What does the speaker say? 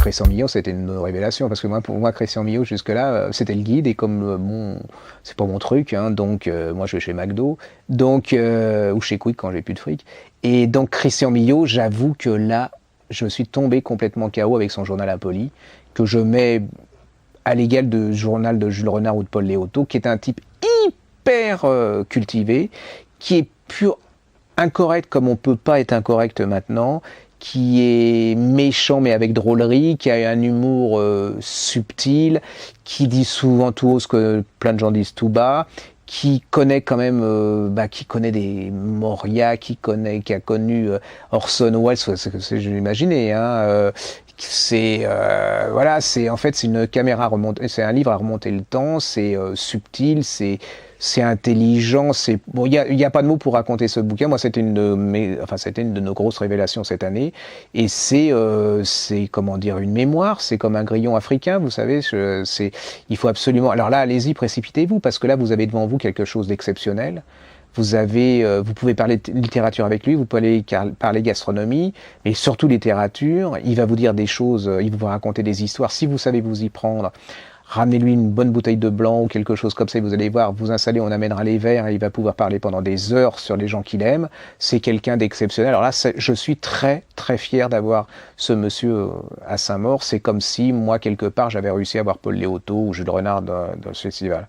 Christian Millot, c'était une révélation, parce que pour moi, Christian Millot, jusque-là, c'était le guide, et comme c'est pas mon truc, hein, donc moi je vais chez McDo, donc, ou chez Quick quand j'ai plus de fric. Et donc Christian Millot, j'avoue que là, je suis tombé complètement KO avec son journal impoli, que je mets à l'égal de journal de Jules Renard ou de Paul Léoto, qui est un type hyper cultivé, qui est pur incorrect comme on peut pas être incorrect maintenant, qui est méchant mais avec drôlerie, qui a un humour subtil, qui dit souvent tout haut ce que plein de gens disent tout bas, qui connaît quand même, qui connaît des Moria, qui a connu Orson Welles, c'est je l'imaginais, hein, voilà, c'est en fait c'est une caméra remontée, c'est un livre à remonter le temps, c'est subtil, c'est intelligent, c'est bon, il y a pas de mots pour raconter ce bouquin. Moi, c'était c'était une de nos grosses révélations cette année, et c'est comment dire, une mémoire, c'est comme un grillon africain, vous savez, il faut absolument. Alors là, allez-y, précipitez-vous, parce que là, vous avez devant vous quelque chose d'exceptionnel. Vous pouvez parler de littérature avec lui, vous pouvez parler gastronomie, mais surtout littérature. Il va vous dire des choses, il va vous raconter des histoires. Si vous savez vous y prendre, ramenez-lui une bonne bouteille de blanc ou quelque chose comme ça, et vous allez voir, vous installez, on amènera les verres, et il va pouvoir parler pendant des heures sur les gens qu'il aime. C'est quelqu'un d'exceptionnel. Alors là, je suis très très fier d'avoir ce monsieur à Saint-Maur. C'est comme si moi, quelque part, j'avais réussi à avoir Paul Léoto ou Jules Renard dans ce festival.